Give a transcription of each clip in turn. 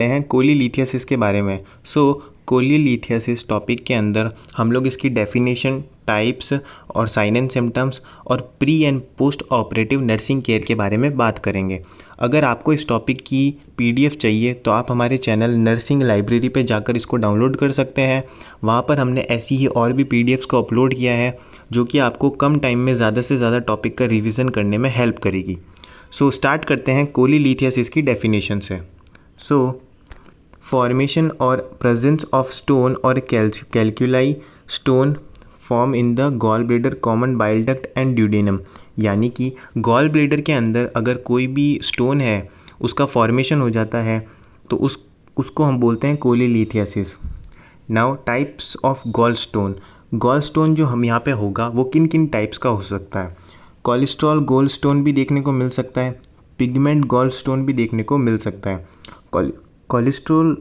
हैं कोलीलिथियासिस के बारे में। कोलीलिथियासिस टॉपिक के अंदर हम लोग इसकी डेफिनेशन, टाइप्स और साइन एंड सिम्टम्स और pre and post operative nursing care के बारे में बात करेंगे। अगर आपको इस टॉपिक की पीडीएफ चाहिए तो आप हमारे चैनल नर्सिंग लाइब्रेरी पे जाकर इसको डाउनलोड कर सकते हैं। वहाँ पर हमने ऐसी ही और भी पीडीएफ्स को अपलोड किया है जो कि आपको कम टाइम में ज़्यादा से ज़्यादा टॉपिक का रिवीजन करने में हेल्प करेगी। स्टार्ट करते हैं कोलीलिथियासिस की डेफिनेशन से। फॉर्मेशन और प्रेजेंस ऑफ स्टोन और calculi stone form in the gall bladder, common bile duct and duodenum. यानी कि गॉल ब्लेडर के अंदर अगर कोई भी स्टोन है उसका फॉर्मेशन हो जाता है तो उसको हम बोलते हैं cholelithiasis. Now types of gall stone जो हम यहाँ पे होगा वो किन किन टाइप्स का हो सकता है। कोलेस्ट्रॉल गोल स्टोन भी देखने को मिल सकता है, पिगमेंट गोल स्टोन भी देखने को मिल सकता है। कोलेस्ट्रॉल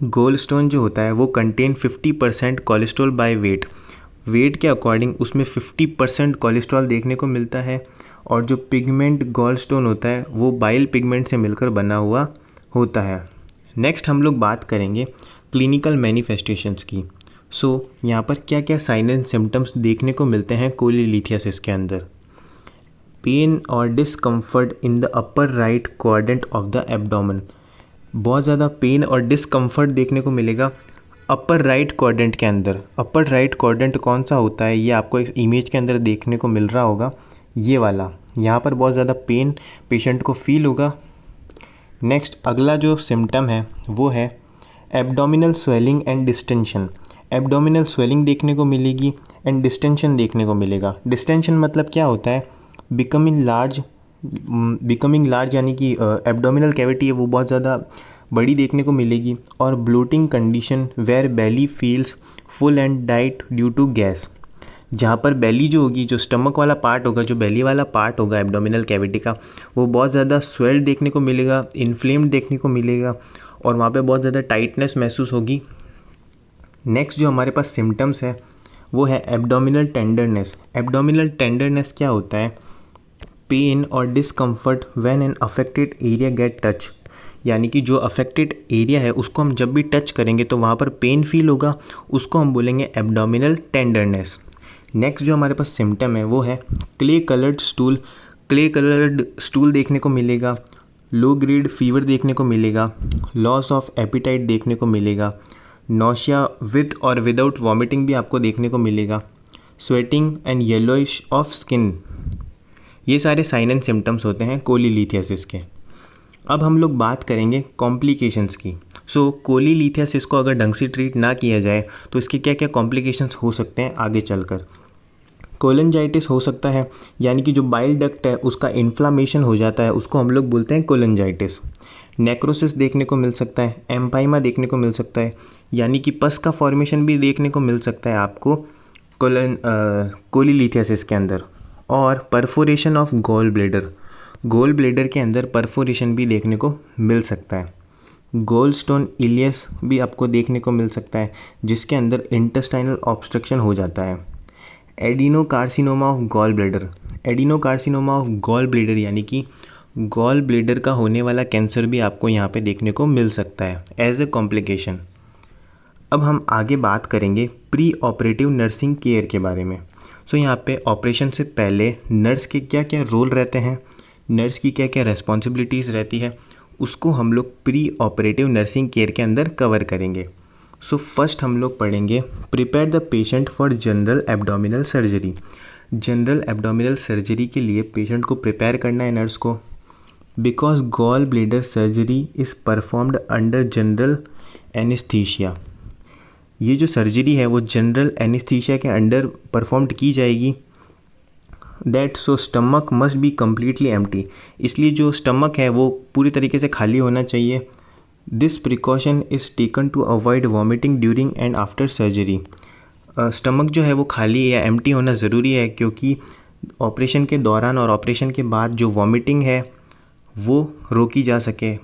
गोल स्टोन जो होता है वो कंटेन 50% कोलेस्ट्रॉल बाय वेट के अकॉर्डिंग उसमें 50% कोलेस्ट्रॉल देखने को मिलता है। और जो पिगमेंट गोल स्टोन होता है वो बाइल पिगमेंट से मिलकर बना हुआ होता है। नेक्स्ट हम लोग बात करेंगे क्लिनिकल मैनिफेस्टेशंस की। यहाँ पर क्या क्या साइन एंड सिम्टम्स देखने को मिलते हैं कोलीलिथियासिस के अंदर। पेन और discomfort in the upper right quadrant of the abdomen. बहुत ज़्यादा पेन और डिस्कम्फर्ट देखने को मिलेगा अपर राइट क्वाड्रेंट के अंदर। अपर राइट क्वाड्रेंट कौन सा होता है ये आपको इस इमेज के अंदर देखने को मिल रहा होगा, ये वाला। यहाँ पर बहुत ज़्यादा पेन पेशेंट को फील होगा। नेक्स्ट अगला जो सिम्टम है वो है abdominal swelling and distension. Abdominal swelling देखने को मिलेगी एंड डिस्टेंशन देखने को मिलेगा। डिस्टेंशन मतलब क्या होता है, बिकमिंग लार्ज यानी कि एब्डोमिनल कैविटी है वो बहुत ज़्यादा बड़ी देखने को मिलेगी। और bloating condition where belly feels full and tight due to gas. जहाँ पर बेली जो होगी, जो स्टमक वाला पार्ट होगा, जो बेली वाला पार्ट होगा एब्डोमिनल कैविटी का, वो बहुत ज़्यादा स्वेल्ड देखने को मिलेगा, इन्फ्लेम्ड देखने को मिलेगा और वहाँ पे बहुत ज़्यादा टाइटनेस महसूस होगी। नेक्स्ट जो हमारे पास सिम्टम्स है वो है एब्डोमिनल टेंडरनेस। एब्डोमिनल टेंडरनेस क्या होता है, पेन और discomfort when an affected area get touch. यानी कि जो अफेक्टेड एरिया है उसको हम जब भी टच करेंगे तो वहाँ पर पेन फील होगा, उसको हम बोलेंगे एब्डोमिनल टेंडरनेस। नेक्स्ट जो हमारे पास सिम्टम है वो है क्ले कलर्ड स्टूल देखने को मिलेगा, लो ग्रेड फीवर देखने को मिलेगा, लॉस ऑफ एपिटाइट देखने को मिलेगा, नौशिया विद और विदाउट वॉमिटिंग भी आपको देखने को मिलेगा, sweating and yellowish of skin. ये सारे साइन एंड सिम्टम्स होते हैं कोलीलिथियासिस के। अब हम लोग बात करेंगे कॉम्प्लिकेशंस की। कोलीलिथियासिस को अगर ढंग से ट्रीट ना किया जाए तो इसके क्या क्या कॉम्प्लिकेशंस हो सकते हैं आगे चलकर। कोलेंजाइटिस हो सकता है, यानी कि जो बाइल डक्ट है उसका इन्फ्लामेशन हो जाता है, उसको हम लोग बोलते हैं कोलेंजाइटिस। नेक्रोसिस देखने को मिल सकता है, एम्पाइमा देखने को मिल सकता है, यानी कि पस का फॉर्मेशन भी देखने को मिल सकता है आपको कोलीलिथियासिस के अंदर। और परफोरेशन ऑफ गॉल ब्लेडर के अंदर परफोरेशन भी देखने को मिल सकता है। गोल स्टोन इलियस भी आपको देखने को मिल सकता है जिसके अंदर इंटेस्टाइनल ऑब्स्ट्रक्शन हो जाता है। एडिनोकार्सिनोमा ऑफ गॉल ब्लेडर यानी कि गॉल ब्लेडर का होने वाला कैंसर भी आपको यहाँ पे देखने को मिल सकता है एज ए कॉम्प्लिकेशन। अब हम आगे बात करेंगे प्री ऑपरेटिव नर्सिंग केयर के बारे में। यहाँ पे ऑपरेशन से पहले नर्स के क्या क्या रोल रहते हैं, नर्स की क्या क्या रेस्पॉन्सिबिलिटीज़ रहती है, उसको हम लोग प्री ऑपरेटिव नर्सिंग केयर के अंदर कवर करेंगे। फर्स्ट हम लोग पढ़ेंगे prepare the patient for general abdominal surgery. General abdominal surgery के लिए पेशेंट को प्रिपेयर करना है नर्स को। Because gall bladder surgery is performed under general anaesthesia. ये जो सर्जरी है वो जनरल एनेस्थीसिया के अंडर परफॉर्म्ड की जाएगी। That stomach must be completely empty. इसलिए जो स्टमक है वो पूरी तरीके से खाली होना चाहिए। This precaution is taken to avoid vomiting during and after surgery. Stomach जो है वो खाली या एम्प्टी होना ज़रूरी है क्योंकि ऑपरेशन के दौरान और ऑपरेशन के बाद जो वॉमिटिंग है वो रोकी जा सके।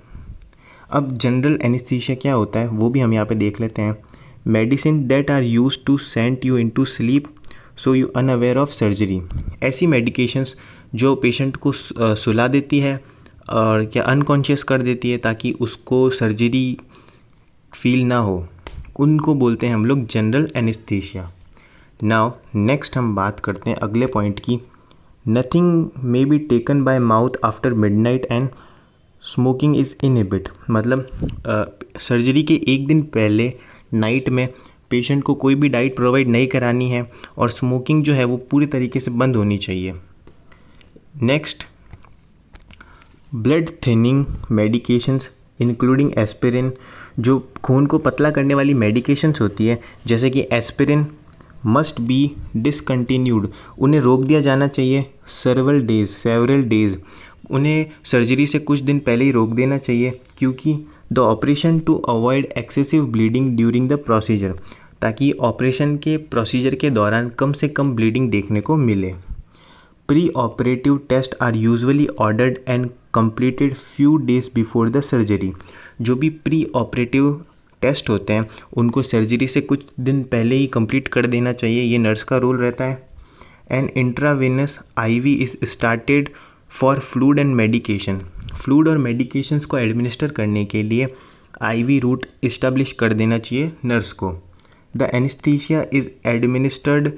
अब जनरल एनेस्थीसिया क्या होता है वो भी हम यहाँ पे देख लेते हैं। Medicine that are use to send you into sleep so you unaware of surgery. ऐसी मेडिकेशंस जो पेशेंट को सुला देती है और क्या अनकॉन्शियस कर देती है ताकि उसको सर्जरी फील ना हो, उनको बोलते हैं हम लोग जनरल एनेस्थीसिया। नाउ नेक्स्ट हम बात करते हैं अगले पॉइंट की। Nothing may be taken by mouth after midnight and smoking is inhibit. मतलब सर्जरी के एक दिन पहले नाइट में पेशेंट को कोई भी डाइट प्रोवाइड नहीं करानी है और स्मोकिंग जो है वो पूरी तरीके से बंद होनी चाहिए। Next, blood thinning medications including aspirin, जो खून को पतला करने वाली मेडिकेशंस होती है जैसे कि एस्पिरिन मस्ट बी डिसकंटिन्यूड, उन्हें रोक दिया जाना चाहिए सेवरल डेज, उन्हें सर्जरी से कुछ दिन पहले ही रोक देना चाहिए क्योंकि the operation to avoid excessive bleeding during the procedure, ताकि ऑपरेशन के प्रोसीजर के दौरान कम से कम ब्लीडिंग देखने को मिले। Pre operative test are usually ordered and completed few days before the surgery. जो भी प्री ऑपरेटिव टेस्ट होते हैं उनको सर्जरी से कुछ दिन पहले ही कंप्लीट कर देना चाहिए, ये नर्स का रोल रहता है। And intravenous IV is started for fluid and medication, fluid और मेडिकेशंस को एडमिनिस्टर करने के लिए आईवी रूट इस्टेब्लिश कर देना चाहिए नर्स को। The anaesthesia is administered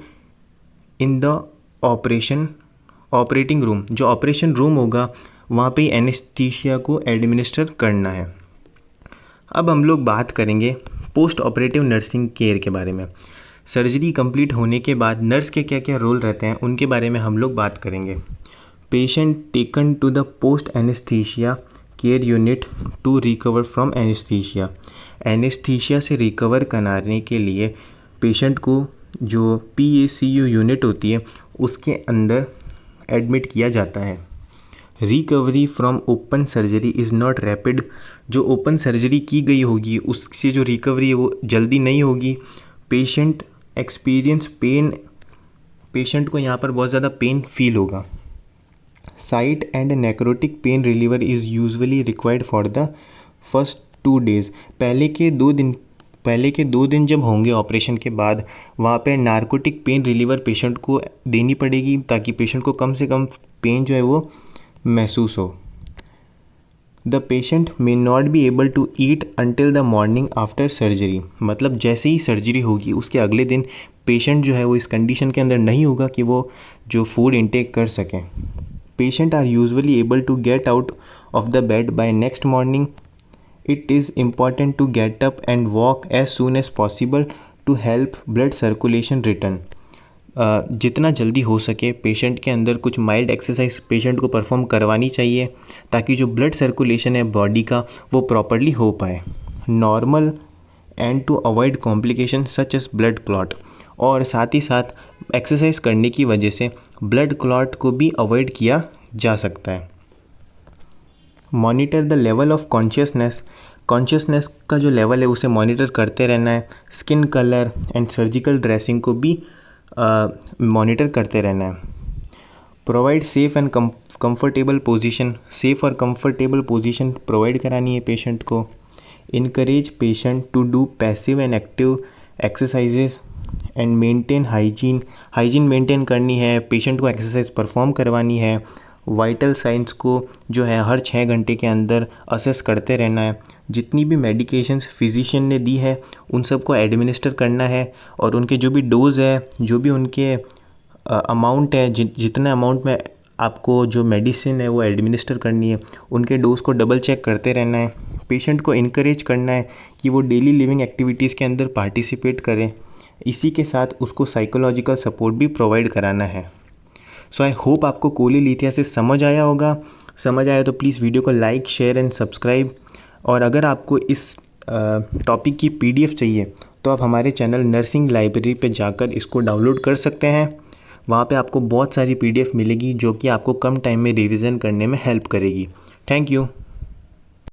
in the operating room, जो ऑपरेशन रूम होगा वहाँ पे एनेस्थीसिया को एडमिनिस्टर करना है। अब हम लोग बात करेंगे पोस्ट ऑपरेटिव नर्सिंग केयर के बारे में। सर्जरी कंप्लीट होने के बाद नर्स के क्या क्या रोल रहते हैं उनके बारे में हम लोग बात करेंगे। Patient taken to the post anaesthesia care unit to recover from anaesthesia, anaesthesia से रिकवर कराने के लिए पेशेंट को जो PACU यूनिट होती है उसके अंदर एडमिट किया जाता है। Recovery from open surgery is not rapid, जो ओपन सर्जरी की गई होगी उससे जो रिकवरी है वो जल्दी नहीं होगी। पेशेंट एक्सपीरियंस पेन, पेशेंट को यहाँ पर बहुत ज़्यादा पेन फील होगा। Site and necrotic pain reliever is usually required for the first 2 days, पहले के 2 दिन जब होंगे ऑपरेशन के बाद वहाँ पे नार्कोटिक पेन रिलीवर पेशेंट को देनी पड़ेगी ताकि पेशेंट को कम से कम पेन जो है वो महसूस हो। The patient may not be able to eat until the morning after surgery, मतलब जैसे ही सर्जरी होगी उसके अगले दिन पेशेंट जो है वो इस कंडीशन के अंदर नहीं होगा कि वो जो फूड इंटेक कर सकें। Patient are usually able to get out of the bed by next morning. It is important to get up and walk as soon as possible to help blood circulation return. जितना जल्दी हो सके patient के अंदर कुछ mild exercise patient को perform करवानी चाहिए ताकि जो ब्लड सर्कुलेशन है बॉडी का वो प्रॉपरली हो पाए। Normal and to avoid complication such as blood clot, और साथ ही साथ एक्सरसाइज करने की वजह से ब्लड क्लॉट को भी अवॉइड किया जा सकता है। Monitor the level of consciousness का जो लेवल है उसे मॉनिटर करते रहना है। Skin colour and surgical dressing को भी मॉनिटर करते रहना है। Provide safe and comfortable position, safe और कंफर्टेबल पोजीशन प्रोवाइड करानी है पेशेंट को। Encourage patient to do passive and active exercises and maintain hygiene maintain करनी है, पेशेंट को एक्सरसाइज परफॉर्म करवानी है। वाइटल साइंस को जो है हर 6 घंटे के अंदर असेस करते रहना है। जितनी भी मेडिकेशंस फिजिशियन ने दी है उन सबको एडमिनिस्टर करना है और उनके जो भी डोज है, जो भी उनके अमाउंट है, जितना अमाउंट में आपको जो मेडिसिन है वो एडमिनिस्टर करनी है उनके डोज को डबल चेक करते रहना है। पेशेंट को इनकरेज करना है कि वो डेली लिविंग एक्टिविटीज़ के अंदर पार्टिसिपेट करें। इसी के साथ उसको साइकोलॉजिकल सपोर्ट भी प्रोवाइड कराना है। सो आई होप आपको कोलीलिथियासिस समझ आया होगा। समझ आया तो प्लीज़ वीडियो को लाइक, शेयर एंड सब्सक्राइब। और अगर आपको इस टॉपिक की PDF चाहिए तो आप हमारे चैनल नर्सिंग लाइब्रेरी पे जाकर इसको डाउनलोड कर सकते हैं। वहाँ पे आपको बहुत सारी PDF मिलेगी जो कि आपको कम टाइम में रिवीजन करने में हेल्प करेगी। Thank you.